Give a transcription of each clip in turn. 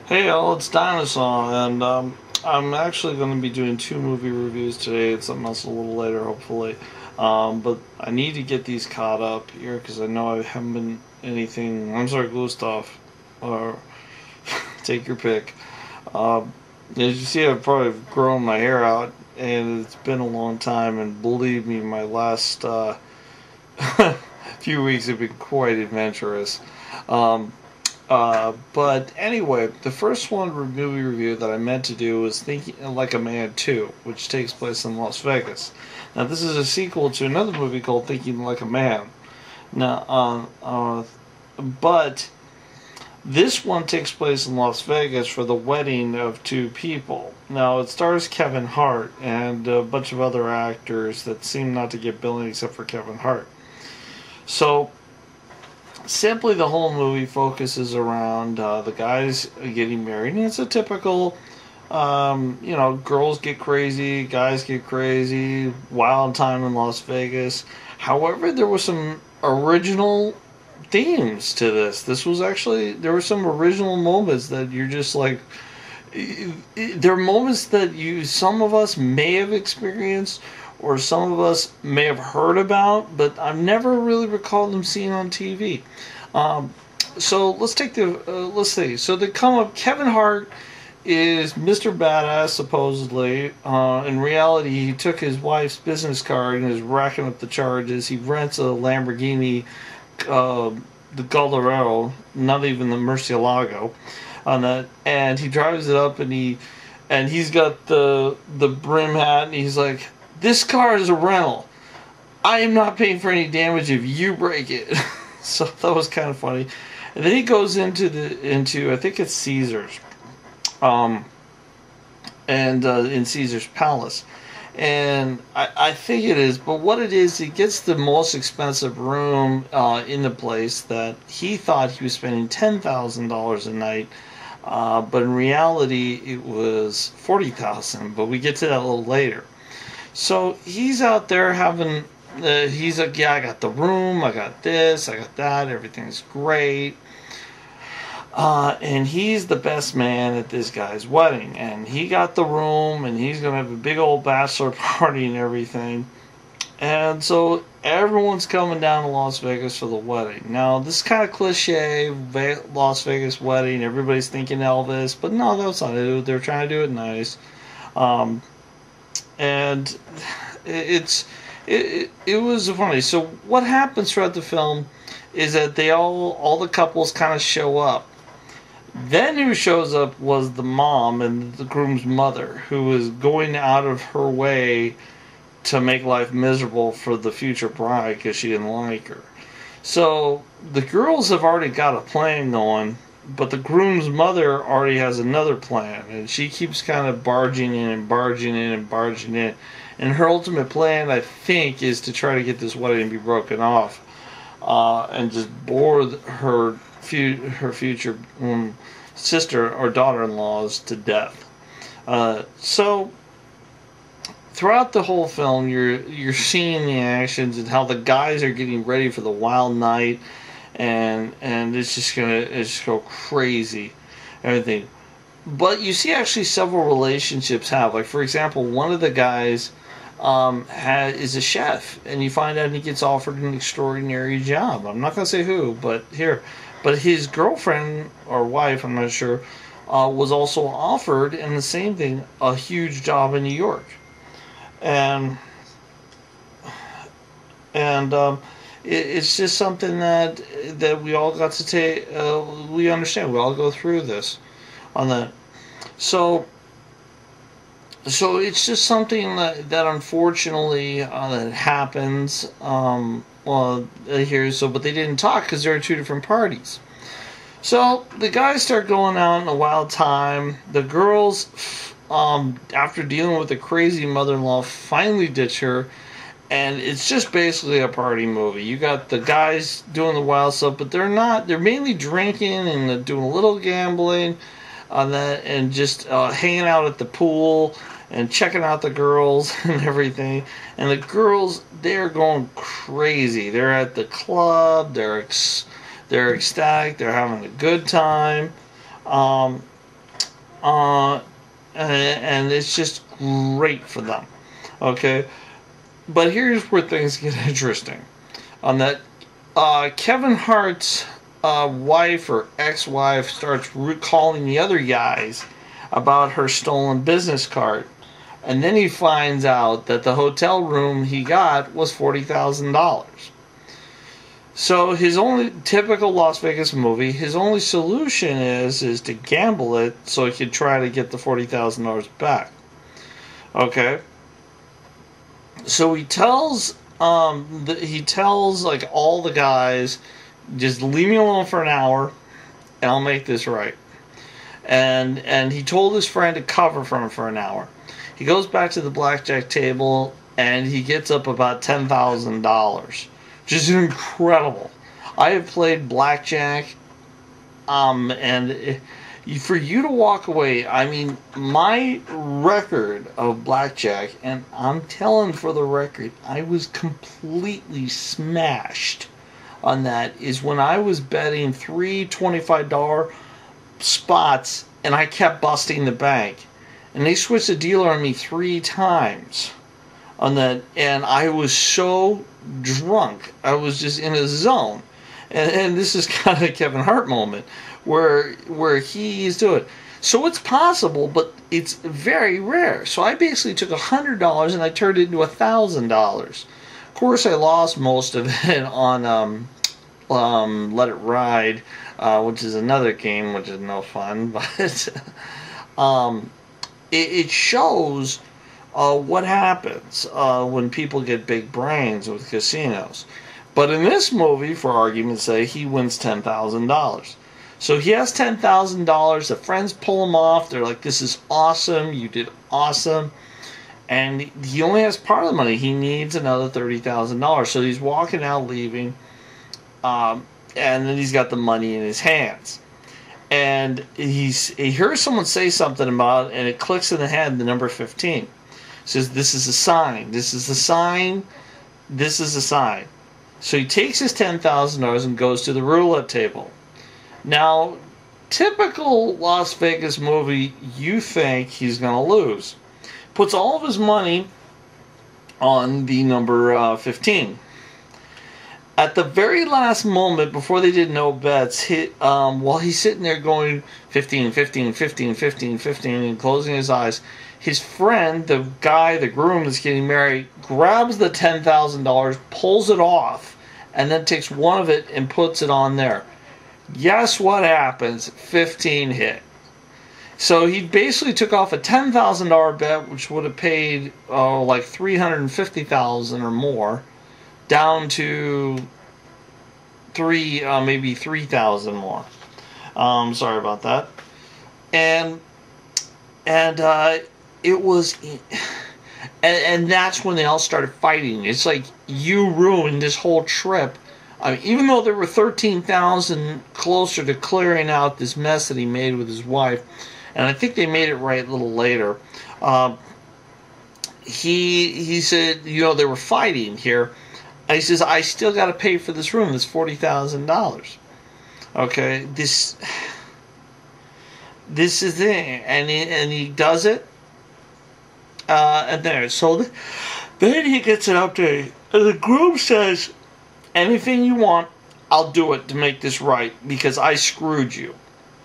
Hey all, it's Dinosaur, and I'm actually going to be doing two movie reviews today. It's something else a little later, hopefully. But I need to get these caught up here because I know I haven't been anything. I'm sorry, Gustav, or take your pick. As you see, I've probably grown my hair out, and it's been a long time. And believe me, my last few weeks have been quite adventurous. Um, but anyway, the first movie review that I meant to do was Thinking Like a Man 2, which takes place in Las Vegas. Now, this is a sequel to another movie called Thinking Like a Man. Now, but this one takes place in Las Vegas for the wedding of two people. Now, it stars Kevin Hart and a bunch of other actors that seem not to get billing except for Kevin Hart. So, simply the whole movie focuses around the guys getting married, and it's a typical girls get crazy, guys get crazy, wild time in Las Vegas. However, there were some original themes to this. There were some original moments that you're just like, there are moments that some of us may have experienced or some of us may have heard about, but I've never really recalled them seeing on TV. So let's see. So they come up. Kevin Hart is Mr. Badass supposedly. In reality, he took his wife's business card and is racking up the charges. He rents a Lamborghini, the Gallardo, not even the Murcielago, on that, and he drives it up and he's got the brim hat and he's like, "This car is a rental. I am not paying for any damage if you break it." So that was kind of funny. And then he goes into I think it's Caesar's, and in Caesar's Palace, and I think it is. But what it is, he gets the most expensive room in the place that he thought he was spending $10,000 a night. But in reality, it was $40,000. But we get to that a little later. So he's out there having. He's like, "Yeah, I got the room, I got this, I got that, everything's great." And he's the best man at this guy's wedding. And he got the room, and he's going to have a big old bachelor party and everything. And so everyone's coming down to Las Vegas for the wedding. Now, this is kind of cliche, Las Vegas wedding, everybody's thinking Elvis, but no, that's not it. They're trying to do it nice. And it was funny. So what happens throughout the film is that all the couples kind of show up. Then who shows up was the mom and the groom's mother, who was going out of her way to make life miserable for the future bride because she didn't like her. So the girls have already got a plan going, but the groom's mother already has another plan, and she keeps kind of barging in and barging in and barging in. And her ultimate plan, I think, is to try to get this wedding to be broken off, and just bore her future sister or daughter-in-laws to death. So throughout the whole film, you're seeing the actions and how the guys are getting ready for the wild night, and it's just go crazy, everything. But you see actually several relationships have, like, for example, one of the guys is a chef, and you find out he gets offered an extraordinary job. I'm not going to say who, but his girlfriend or wife, I'm not sure, was also offered, and the same thing, a huge job in New York, and it's just something that we all got to take. We understand. We all go through this on that. So it's just something that unfortunately that happens. Here, but they didn't talk because there are two different parties. So the guys start going out in a wild time. The girls, after dealing with a crazy mother-in-law, finally ditch her, and it's just basically a party movie. You got the guys doing the wild stuff, but they're not. They're mainly drinking and doing a little gambling on that, and just hanging out at the pool and checking out the girls and everything. And the girls, they're going crazy. They're at the club. They're ecstatic. They're having a good time. and it's just great for them. Okay, but here's where things get interesting. On that, Kevin Hart's wife or ex-wife starts calling the other guys about her stolen business card, and then he finds out that the hotel room he got was $40,000. So his only typical Las Vegas movie, his only solution is to gamble it so he could try to get the $40,000 back. Okay. So he tells like all the guys, just leave me alone for an hour, and I'll make this right. And he told his friend to cover for him for an hour. He goes back to the blackjack table and he gets up about $10,000. Just incredible. I have played blackjack, and for you to walk away, I mean, my record of blackjack, and I'm telling for the record, I was completely smashed on that, is when I was betting three $25 spots, and I kept busting the bank. And they switched the dealer on me 3 times on that, and I was so drunk. I was just in a zone. And this is kind of a Kevin Hart moment where he's doing it. So it's possible, but it's very rare. So I basically took $100 and I turned it into $1,000. Of course, I lost most of it on Let It Ride, which is another game, which is no fun. But it shows what happens when people get big brains with casinos. But in this movie, for argument's sake, he wins $10,000. So he has $10,000. The friends pull him off. They're like, "This is awesome. You did awesome." And he only has part of the money. He needs another $30,000. So he's walking out, leaving, and then he's got the money in his hands. And he hears someone say something about it, and it clicks in the head, the number 15. It says, "This is a sign. This is a sign. This is a sign." So he takes his $10,000 and goes to the roulette table. Now, typical Las Vegas movie, you think he's going to lose. Puts all of his money on the number 15. At the very last moment, before they did no bets, while he's sitting there going 15, 15, 15, 15, 15, and closing his eyes, his friend, the groom that's getting married, grabs the $10,000, pulls it off, and then takes one of it and puts it on there. Guess what happens? 15 hit. So he basically took off a $10,000 bet, which would have paid like $350,000 or more, down to maybe $3,000 more. Sorry about that. And it was, and that's when they all started fighting. It's like, you ruined this whole trip. I mean, even though there were 13,000 closer to clearing out this mess that he made with his wife, and I think they made it right a little later. He said, they were fighting here. And he says, "I still got to pay for this room. This $40,000. Okay, this is it." And he does it. And there. So then he gets an update. And the groom says, "Anything you want, I'll do it to make this right because I screwed you."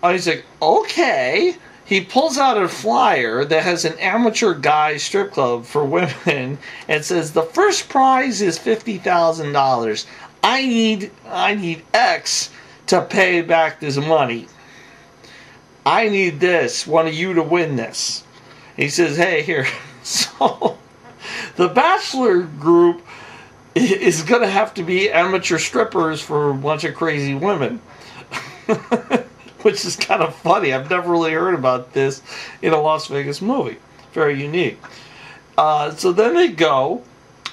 And he's like, "Okay." He pulls out a flyer that has an amateur guy strip club for women and says, "The first prize is $50,000. I need X to pay back this money. I need one of you to win this." He says, "Hey, here." So the bachelor group is going to have to be amateur strippers for a bunch of crazy women. Which is kind of funny. I've never really heard about this in a Las Vegas movie. Very unique. So then they go,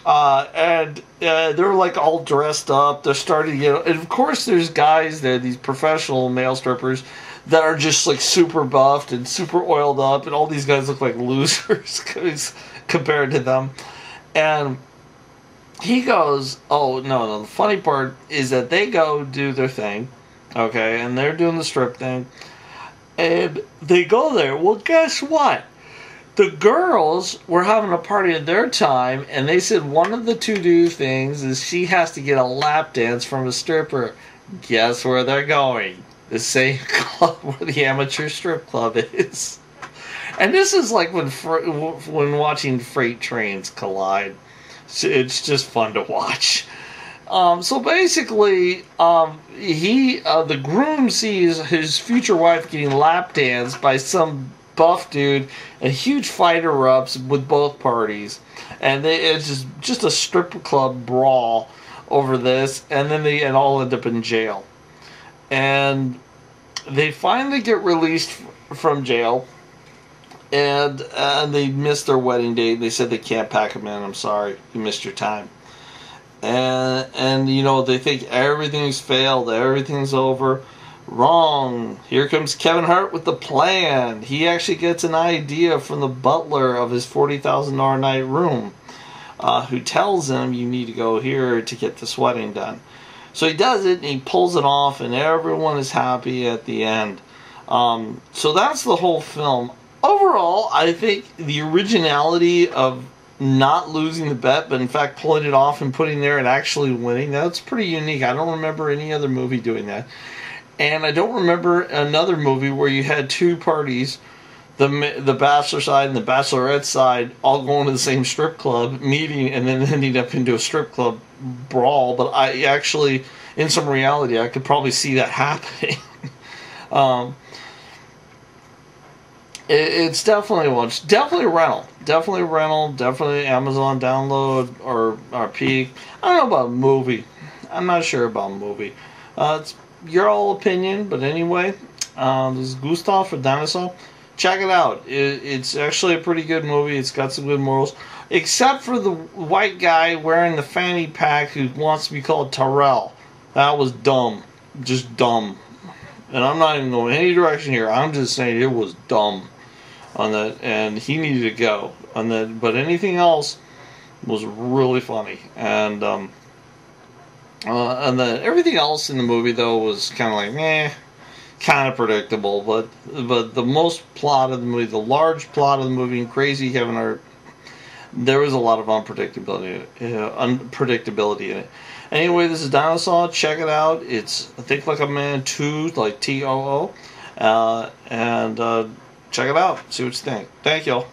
and they're like all dressed up. They're starting to and of course there's guys there, these professional male strippers, that are just like super buffed and super oiled up, and all these guys look like losers compared to them. And he goes, "Oh, no, the funny part is that they go do their thing, okay, and they're doing the strip thing, And they go there. Well, guess what? The girls were having a party at their time, and they said one of the to-do things is she has to get a lap dance from a stripper. Guess where they're going? The same club where the amateur strip club is. And this is like when watching freight trains collide. It's just fun to watch. So basically, the groom sees his future wife getting lap danced by some buff dude, and huge fight erupts with both parties, and it's just a strip club brawl over this, and then they all end up in jail, and they finally get released from jail, and they missed their wedding date. They said they can't pack them in. I'm sorry, you missed your time. And you know, they think everything's failed, everything's over. Wrong. Here comes Kevin Hart with the plan. He actually gets an idea from the butler of his $40,000 night room, who tells him you need to go here to get this wedding done. So he does it, and he pulls it off, and everyone is happy at the end. So that's the whole film. Overall, I think the originality of not losing the bet, but in fact pulling it off and putting there and actually winning, that's pretty unique. I don't remember any other movie doing that. And I don't remember another movie where you had two parties, the bachelor side and the bachelorette side, all going to the same strip club, meeting, and then ending up into a strip club brawl. But I actually, in some reality, I could probably see that happening. It's definitely rental. Definitely Amazon download or peak. I don't know about a movie. I'm not sure about a movie. It's your all opinion, but anyway, this is Gustav for Dinosaur. Check it out. It's actually a pretty good movie. It's got some good morals, except for the white guy wearing the fanny pack who wants to be called Terrell. That was dumb, just dumb. And I'm not even going any direction here. I'm just saying it was dumb on that, and he needed to go on that. But anything else was really funny, and then everything else in the movie though was kind of like meh, kind of predictable. But the most plot of the movie, the large plot of the movie, and Crazy Kevin Hart, there was a lot of unpredictability in it. Anyway, this is Dinosaur. Check it out. It's Think Like a Man 2, like TOO, and check it out. See what you think. Thank y'all.